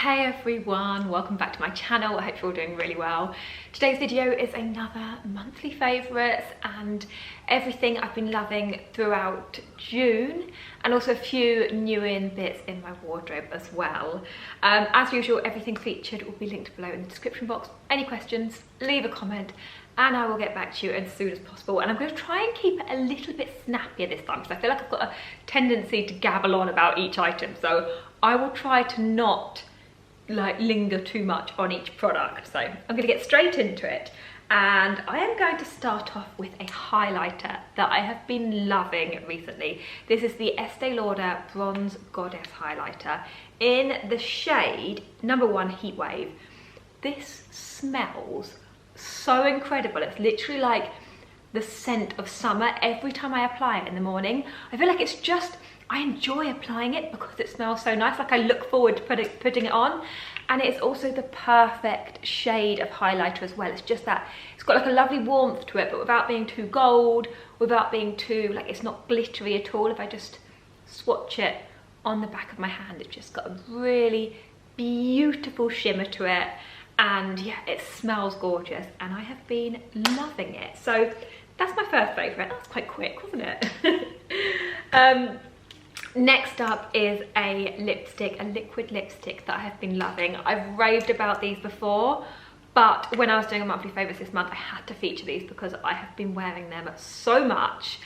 Hey everyone, welcome back to my channel. I hope you're all doing really well. Today's video is another monthly favourites and everything I've been loving throughout June, and also a few new in bits in my wardrobe as well. As usual, everything featured will be linked below in the description box. Any questions, leave a comment and I will get back to you as soon as possible. And I'm going to try and keep it a little bit snappier this time because I feel like I've got a tendency to gabble on about each item. So I will try to not linger too much on each product. So I'm going to get straight into it, and I am going to start off with a highlighter that I have been loving recently. This is the Estee Lauder Bronze Goddess highlighter in the shade number 1 Heat Wave. This smells so incredible. It's literally like the scent of summer every time I apply it in the morning. I feel like it's just, I enjoy applying it because it smells so nice. Like I look forward to putting it on, and it's also the perfect shade of highlighter as well. It's just that it's got like a lovely warmth to it, but without being too gold, without being too, like, it's not glittery at all. If I just swatch it on the back of my hand, it's just got a really beautiful shimmer to it, and yeah, it smells gorgeous and I have been loving it. So that's my first favourite. That was quite quick, wasn't it? Next up is a lipstick, a liquid lipstick that I have been loving. I've raved about these before, but when I was doing a monthly favourites this month, I had to feature these because I have been wearing them so much.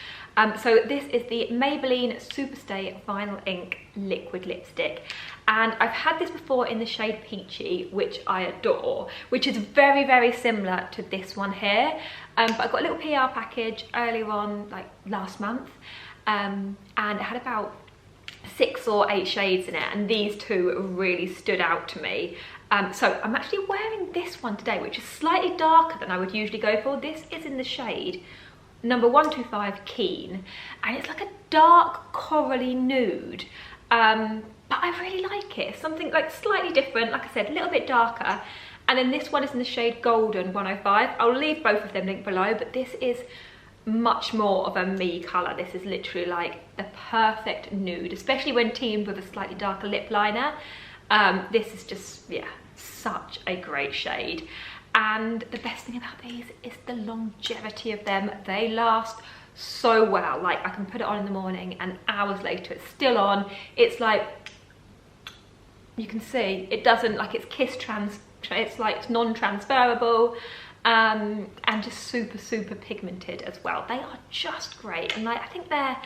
So this is the Maybelline Superstay Vinyl Ink Liquid Lipstick. And I've had this before in the shade Peachy, which I adore, which is very, very similar to this one here. But I got a little PR package earlier on, like last month, and it had about 6 or 8 shades in it, and these two really stood out to me. So I'm actually wearing this one today, which is slightly darker than I would usually go for. This is in the shade number 125 Keen, and it's like a dark corally nude, but I really like it. It's something like slightly different, like I said, a little bit darker. And then this one is in the shade Golden 105. I'll leave both of them linked below, but this is much more of a me colour. This is literally like the perfect nude, especially when teamed with a slightly darker lip liner. This is just, yeah, such a great shade. And the best thing about these is the longevity of them. They last so well. Like, I can put it on in the morning and hours later it's still on. It's like, you can see it doesn't, like, it's it's like it's non-transferable, and just super pigmented as well. They are just great, and like I think they're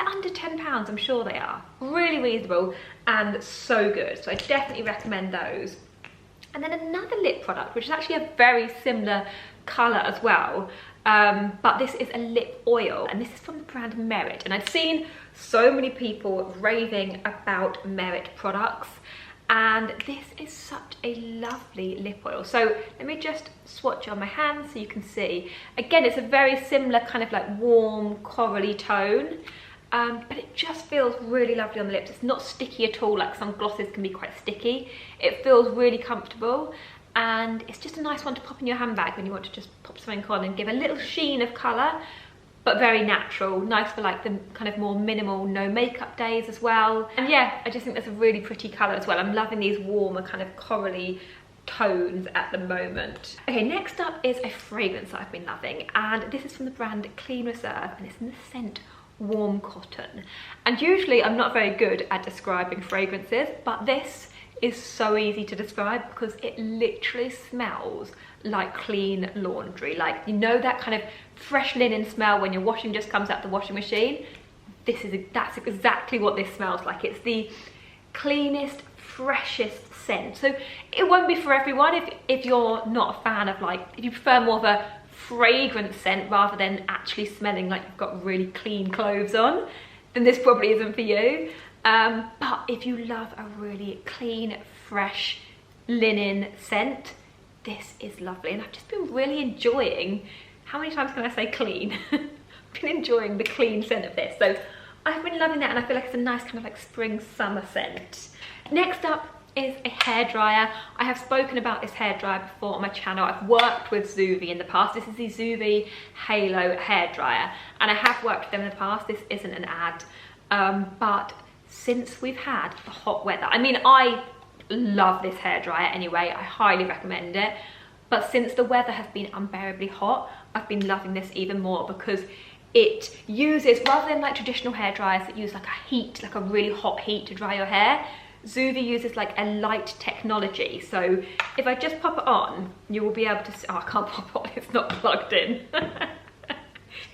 under £10. I'm sure they are. Really reasonable and so good. So I definitely recommend those. And then another lip product, which is actually a very similar colour as well, but this is a lip oil, and this is from the brand Merit. And I've seen so many people raving about Merit products, and this is such a lovely lip oil. So let me just swatch on my hand so you can see. Again, it's a very similar kind of like warm corally tone, but it just feels really lovely on the lips. It's not sticky at all, like some glosses can be quite sticky. It feels really comfortable, and it's just a nice one to pop in your handbag when you want to just pop something on and give a little sheen of colour, but very natural. Nice for like the kind of more minimal, no makeup days as well. And yeah, I just think that's a really pretty colour as well. I'm loving these warmer kind of corally tones at the moment. Okay, next up is a fragrance that I've been loving, and this is from the brand Clean Reserve, and it's in the scent Warm Cotton. And usually I'm not very good at describing fragrances, but this is so easy to describe because it literally smells like clean laundry. Like, you know that kind of fresh linen smell when your washing just comes out the washing machine? That's exactly what this smells like. It's the cleanest, freshest scent. So it won't be for everyone if you're not a fan of, like, if you prefer more of a fragrance scent rather than actually smelling like you've got really clean clothes on, then this probably isn't for you. But if you love a really clean, fresh linen scent, this is lovely. And I've just been really enjoying, how many times can I say clean? I've been enjoying the clean scent of this. So I've been loving that, and I feel like it's a nice kind of like spring summer scent. Next up is a hairdryer. I have spoken about this hairdryer before on my channel. I've worked with Zuvi in the past. This is the Zuvi Halo hairdryer, and I have worked with them in the past. This isn't an ad, but since we've had the hot weather, I mean, I love this hairdryer anyway. I highly recommend it. But since the weather has been unbearably hot, I've been loving this even more because it uses, rather than like traditional hairdryers that use like a heat, like a really hot heat to dry your hair, Zuvi uses like a light technology. So if I just pop it on, you will be able to see, oh, I can't pop it on, it's not plugged in.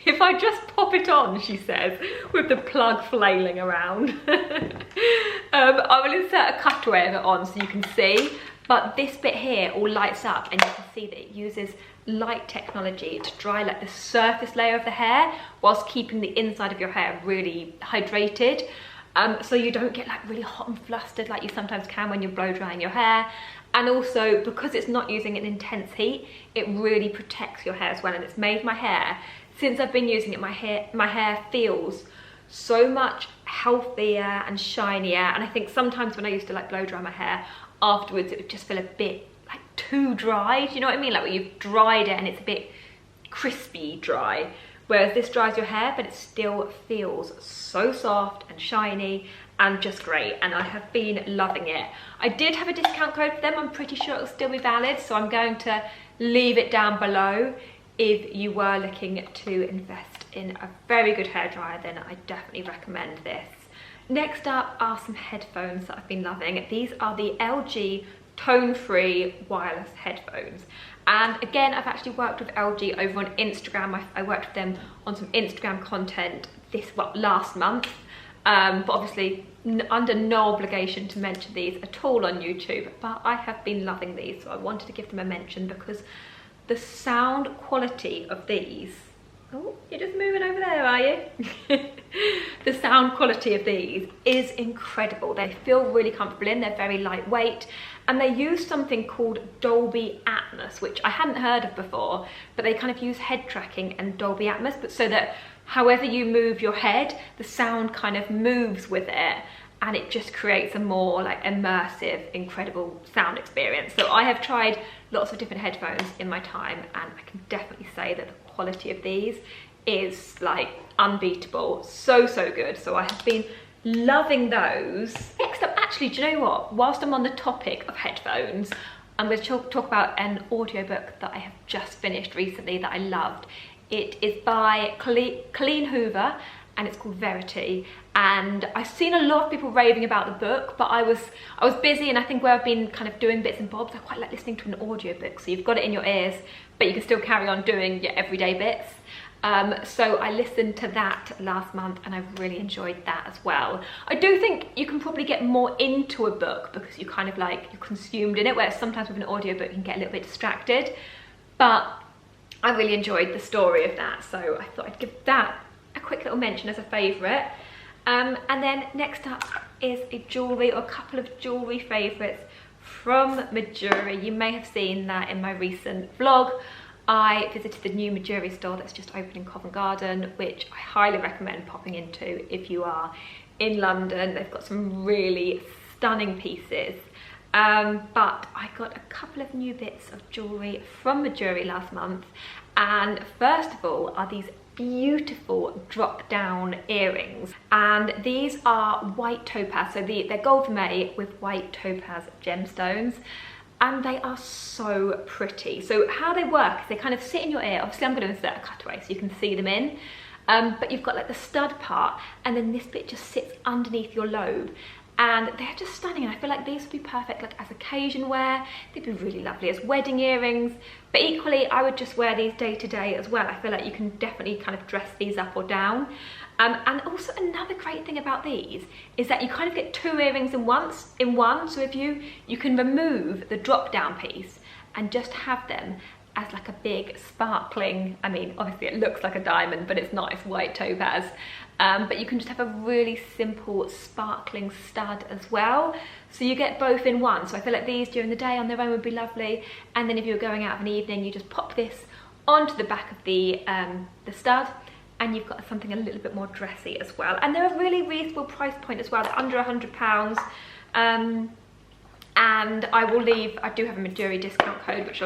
If I just pop it on, she says, with the plug flailing around. I will insert a cutaway of it on so you can see, but this bit here all lights up and you can see that it uses light technology to dry like the surface layer of the hair whilst keeping the inside of your hair really hydrated. So you don't get like really hot and flustered like you sometimes can when you're blow drying your hair. And also because it's not using an intense heat, it really protects your hair as well. And it's made my hair, since I've been using it, my hair feels so much healthier and shinier. And I think sometimes when I used to like blow dry my hair, afterwards it would just feel a bit like too dry. Do you know what I mean? Like when you've dried it and it's a bit crispy dry. Whereas this dries your hair, but it still feels so soft and shiny and just great. And I have been loving it. I did have a discount code for them. I'm pretty sure it'll still be valid. So I'm going to leave it down below. If you were looking to invest in a very good hairdryer, then I definitely recommend this. Next up are some headphones that I've been loving. These are the LG tone-free wireless headphones. And again, I've actually worked with LG over on Instagram. I worked with them on some Instagram content last month. But obviously under no obligation to mention these at all on YouTube. But I have been loving these, so I wanted to give them a mention because the sound quality of these, oh, you're just moving over there, are you? The sound quality of these is incredible. They feel really comfortable in, they're very lightweight, and they use something called Dolby Atmos, which I hadn't heard of before, but they kind of use head tracking and Dolby Atmos, but so that however you move your head, the sound kind of moves with it, and it just creates a more like immersive, incredible sound experience. So I have tried lots of different headphones in my time, and I can definitely say that the quality of these is like unbeatable. So good. So I have been loving those. Next up, actually, do you know what? Whilst I'm on the topic of headphones, I'm going to talk about an audiobook that I have just finished recently that I loved. It is by Colleen Hoover, and it's called Verity. And I've seen a lot of people raving about the book, but I was busy, and I think where I've been kind of doing bits and bobs, I quite like listening to an audiobook. So you've got it in your ears, but you can still carry on doing your everyday bits. So I listened to that last month and I really enjoyed that as well. I do think you can probably get more into a book because you kind of like, you're consumed in it, whereas sometimes with an audiobook you can get a little bit distracted. But I really enjoyed the story of that, so I thought I'd give that a quick little mention as a favourite. And then next up is a jewellery, or a couple of jewellery favourites from Majorie. You may have seen that in my recent vlog. I visited the new Majorie store that's just opened in Covent Garden, which I highly recommend popping into if you are in London. They've got some really stunning pieces. But I got a couple of new bits of jewellery from Majorie last month. And first of all are these beautiful drop down earrings, and these are white topaz, so they're gold vermeil with white topaz gemstones, and they are so pretty. So how they work is they kind of sit in your ear. Obviously I'm going to insert a cutaway so you can see them in, but you've got like the stud part, and then this bit just sits underneath your lobe. And they're just stunning, and I feel like these would be perfect like as occasion wear. They'd be really lovely as wedding earrings, but equally I would just wear these day to day as well. I feel like you can definitely kind of dress these up or down. And also another great thing about these is that you kind of get two earrings in one. So if you can remove the drop down piece and just have them as like a big sparkling, I mean obviously it looks like a diamond but it's not, it's white topaz, but you can just have a really simple sparkling stud as well, so you get both in one. So I feel like these during the day on their own would be lovely, and then if you're going out of an evening you just pop this onto the back of the stud, and you've got something a little bit more dressy as well. And they're a really reasonable price point as well. They're under £100. And I do have a Majorie discount code, which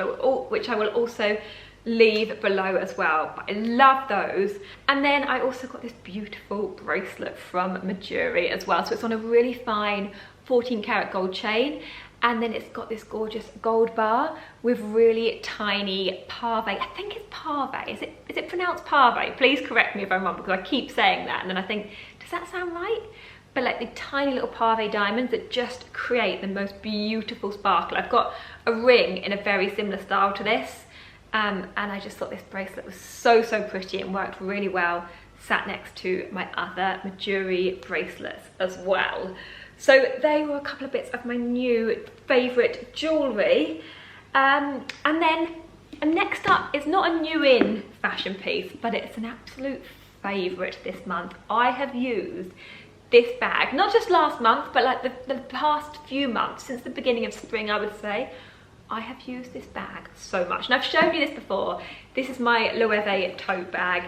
I will also leave below as well. But I love those. And then I also got this beautiful bracelet from Majorie as well. So it's on a really fine 14 karat gold chain. And then it's got this gorgeous gold bar with really tiny pave. I think it's pave. Is it pronounced pave? Please correct me if I'm wrong, because I keep saying that and then I think, does that sound right? But like the tiny little pave diamonds that just create the most beautiful sparkle. I've got a ring in a very similar style to this, and I just thought this bracelet was so pretty and worked really well, sat next to my other Majorie bracelets as well. So they were a couple of bits of my new favourite jewellery. And then next up is not a new in fashion piece, but it's an absolute favourite this month. I have used this bag, not just last month, but like the past few months, since the beginning of spring, I would say. I have used this bag so much. And I've shown you this before. This is my Loewe tote bag.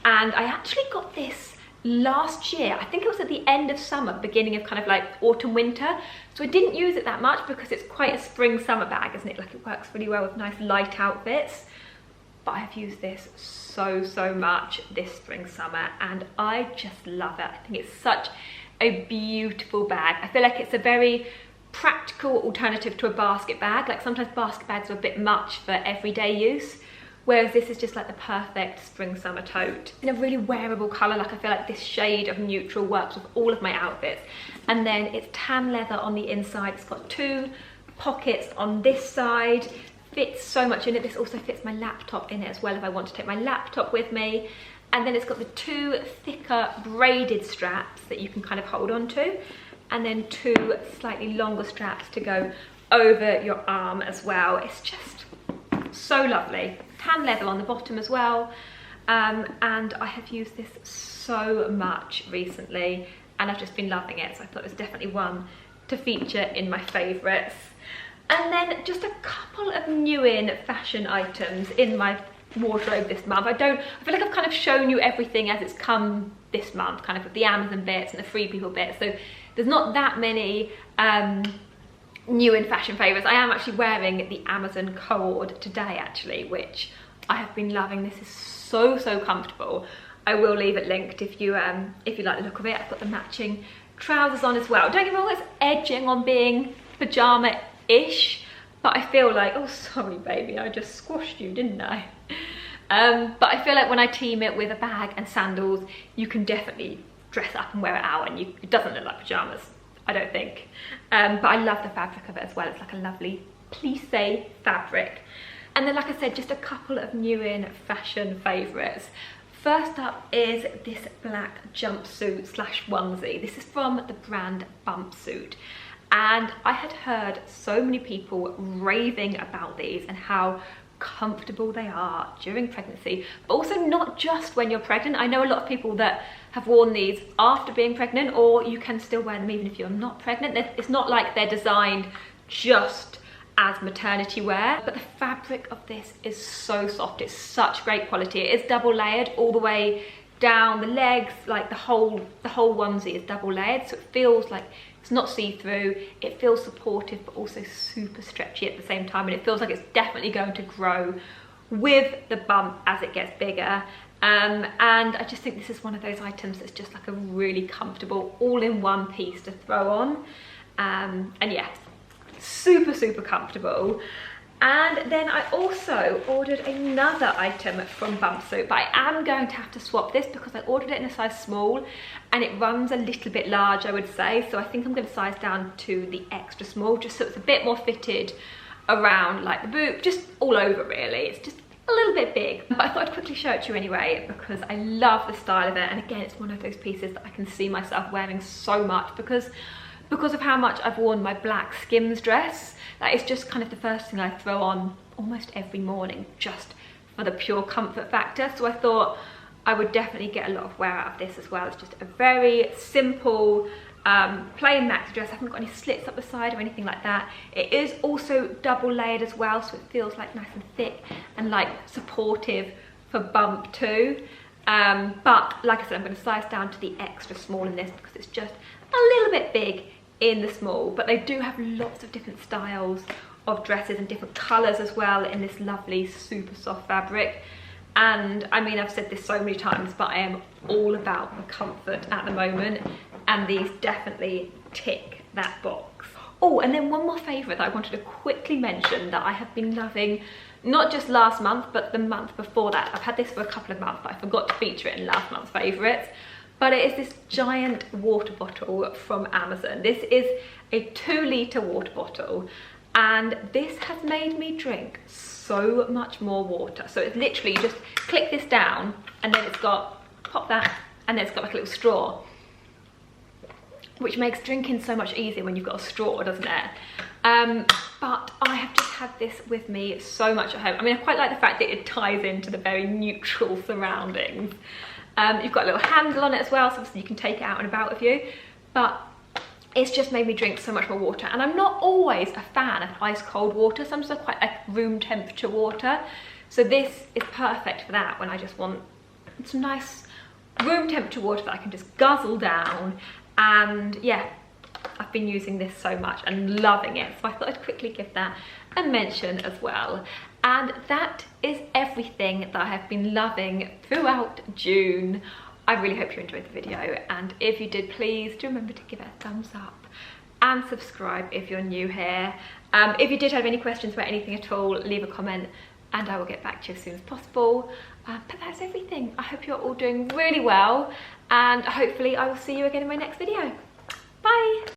And I actually got this last year. I think it was at the end of summer, beginning of kind of like autumn winter. So I didn't use it that much because it's quite a spring summer bag, isn't it? Like it works really well with nice light outfits. But I have used this so much this spring summer and I just love it. I think it's such a beautiful bag. I feel like it's a very practical alternative to a basket bag. Like sometimes basket bags are a bit much for everyday use, whereas this is just like the perfect spring summer tote in a really wearable colour. Like I feel like this shade of neutral works with all of my outfits. And then it's tan leather on the inside. It's got 2 pockets on this side. Fits so much in it. This also fits my laptop in it as well if I want to take my laptop with me. And then it's got the 2 thicker braided straps that you can kind of hold on to, and then 2 slightly longer straps to go over your arm as well. It's just so lovely. Tan leather on the bottom as well. And I have used this so much recently and I've just been loving it. So I thought it was definitely one to feature in my favourites. And then just a couple of new in fashion items in my wardrobe this month. I feel like I've kind of shown you everything as it's come this month, kind of with the Amazon bits and the Free People bits. So there's not that many new in fashion favourites. I am actually wearing the Amazon cord today actually, which I have been loving. This is so comfortable. I will leave it linked if you like the look of it. I've got the matching trousers on as well. Don't get me wrong, it's edging on being pyjama-ish, but I feel like, oh sorry baby, I just squashed you, didn't I? But I feel like when I team it with a bag and sandals, you can definitely dress up and wear it out and it doesn't look like pyjamas, I don't think. But I love the fabric of it as well. It's like a lovely plissé fabric. And then, like I said, just a couple of new in fashion favourites. First up is this black jumpsuit / onesie. This is from the brand Jumpsuit. And I had heard so many people raving about these and how comfortable they are during pregnancy, but also not just when you're pregnant. I know a lot of people that have worn these after being pregnant, or you can still wear them even if you're not pregnant. It's not like they're designed just as maternity wear, but the fabric of this is so soft. It's such great quality. It is double layered all the way down the legs. Like the whole onesie is double layered, so it feels like it's not see-through. It feels supportive but also super stretchy at the same time, and it feels like it's definitely going to grow with the bump as it gets bigger. And I just think this is one of those items that's just like a really comfortable all-in-one piece to throw on. And yeah, super comfortable. And then I also ordered another item from Jumpsuit, but I am going to have to swap this because I ordered it in a size small and it runs a little bit large, I would say. So I think I'm going to size down to the extra small, just so it's a bit more fitted around like the boob, just all over really. It's just a little bit big, but I thought I'd quickly show it to you anyway because I love the style of it. And again, it's one of those pieces that I can see myself wearing so much because of how much I've worn my black Skims dress. Like, it's just kind of the first thing I throw on almost every morning just for the pure comfort factor. So I thought I would definitely get a lot of wear out of this as well. It's just a very simple plain maxi dress. I haven't got any slits up the side or anything like that. It is also double layered as well, so it feels like nice and thick and like supportive for bump too. But like I said, I'm going to size down to the extra small in this because it's just a little bit big in the small. But they do have lots of different styles of dresses and different colours as well in this lovely super soft fabric. And I mean, I've said this so many times, but I am all about the comfort at the moment, and these definitely tick that box. Oh, and then one more favourite that I wanted to quickly mention that I have been loving, not just last month, but the month before that. I've had this for a couple of months, but I forgot to feature it in last month's favourites. But it is this giant water bottle from Amazon. This is a 2-litre water bottle, and this has made me drink so much more water. So it's literally, you just click this down, and then it's got, pop that, and then it's got like a little straw, which makes drinking so much easier when you've got a straw, doesn't it? But I have just had this with me so much at home. I mean, I quite like the fact that it ties into the very neutral surroundings. You've got a little handle on it as well, so obviously you can take it out and about with you. But it's just made me drink so much more water. And I'm not always a fan of ice cold water. Sometimes I quite like room temperature water. So this is perfect for that, when I just want some nice room temperature water that I can just guzzle down. And yeah, I've been using this so much and loving it, so I thought I'd quickly give that a mention as well. And that is everything that I have been loving throughout June. I really hope you enjoyed the video, and if you did, please do remember to give it a thumbs up and subscribe if you're new here. If you did have any questions about anything at all, leave a comment and I will get back to you as soon as possible. But that's everything. I hope you're all doing really well, and hopefully I will see you again in my next video. Bye!